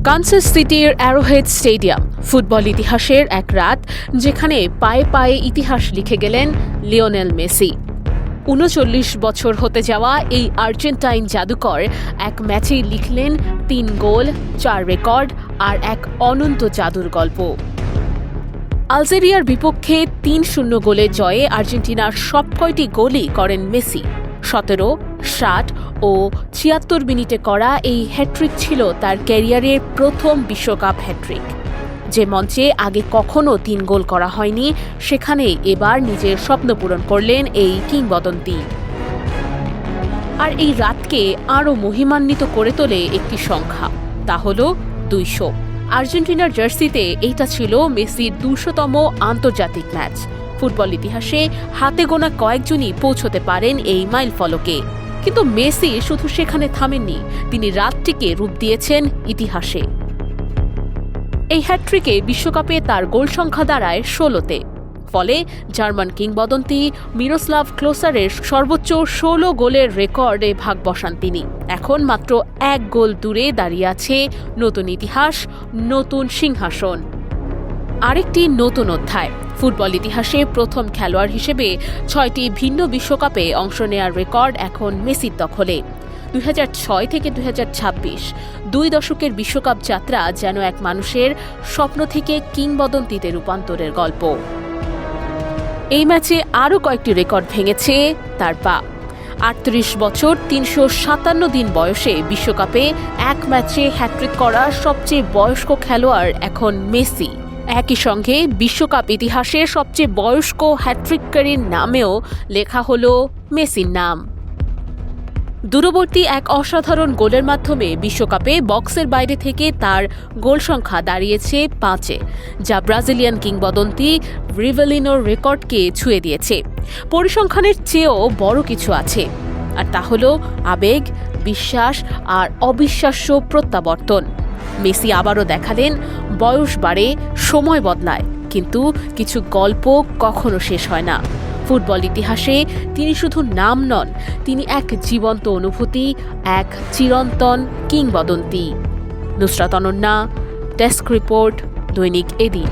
Kansas সিটির Arrowhead stadium football ইতিহাসের এক রাত, যেখানে পায়ে পায়ে ইতিহাস লিখে গেলেন লিওনেল মেসি। ৩৯ বছর হতে যাওয়া এই আর্জেন্টাইন জাদুকর এক ম্যাচেই লিখলেন ৩ গোল, ৪ রেকর্ড আর এক অনন্ত জাদুর গল্প। আলজেরিয়ার বিপক্ষে ৩-০ গোলে জয়ে আর্জেন্টিনার সবকয়টি গোলই করেন মেসি। ১৭, ৬০ ও ৭৬ মিনিটে করা এই হ্যাট্রিক ছিল তার ক্যারিয়ারের প্রথম বিশ্বকাপ হ্যাট্রিক। যে মঞ্চে আগে কখনো ৩ গোল করা হয়নি, সেখানে এবার নিজের স্বপ্ন পূরণ করলেন এই কিংবদন্তি। আর এই রাতকে আরও মহিমান্বিত করে তোলে একটি সংখ্যা, তা হল ২০০। আর্জেন্টিনার জার্সিতে এইটা ছিল মেসির ২০০তম আন্তর্জাতিক ম্যাচ। ফুটবল ইতিহাসে হাতে গোনা কয়েকজনই পৌঁছতে পারেন এই মাইল ফলকে, কিন্তু মেসি শুধু সেখানে থামেননি, তিনি রাতটিকে রূপ দিয়েছেন ইতিহাসে। এই হ্যাট্রিকে বিশ্বকাপে তার গোল সংখ্যা দাঁড়ায় ১৬তে। ফলে জার্মান কিংবদন্তি মিরোস্লাভ ক্লোসারের সর্বোচ্চ ১৬ গোলের রেকর্ডে ভাগ বসান তিনি। এখন মাত্র ১ গোল দূরে দাঁড়িয়ে আছে নতুন ইতিহাস, নতুন সিংহাসন। আরেকটি নতুন অধ্যায়, ফুটবল ইতিহাসে প্রথম খেলোয়াড় হিসেবে ৬টি ভিন্ন বিশ্বকাপে অংশ নেওয়ার রেকর্ড এখন মেসির দখলে। ২০০৬ থেকে ২০২৬ ২ দশকের বিশ্বকাপ যাত্রা যেন এক মানুষের স্বপ্ন থেকে কিংবদন্তিতে রূপান্তরের গল্প। এই ম্যাচে আরও কয়েকটি রেকর্ড ভেঙেছে তার পা। ৩৮ বছর ৩৫৭ দিন বয়সে বিশ্বকাপে এক ম্যাচে হ্যাট্রিক করা সবচেয়ে বয়স্ক খেলোয়াড় এখন মেসি। একই সঙ্গে বিশ্বকাপ ইতিহাসের সবচেয়ে বয়স্ক হ্যাট্রিককারীর নামেও লেখা হল মেসির নাম। দূরবর্তী এক অসাধারণ গোলের মাধ্যমে বিশ্বকাপে বক্সের বাইরে থেকে তার গোল সংখ্যা দাঁড়িয়েছে ৫-এ, যা ব্রাজিলিয়ান কিংবদন্তি রিভেলিনোর রেকর্ডকে ছুঁয়ে দিয়েছে। পরিসংখ্যানের চেয়েও বড় কিছু আছে, আর তা হল আবেগ, বিশ্বাস আর অবিশ্বাস্য প্রত্যাবর্তন। মেসি আবারও দেখালেন বয়স বাড়ে, সময় বদলায়, কিন্তু কিছু গল্প কখনো শেষ হয় না। ফুটবল ইতিহাসে তিনি শুধু নাম নন, তিনি এক জীবন্ত অনুভূতি, এক চিরন্তন কিংবদন্তি। নুসরাত অনন্যা, ডেস্ক রিপোর্ট, দৈনিক এদিন।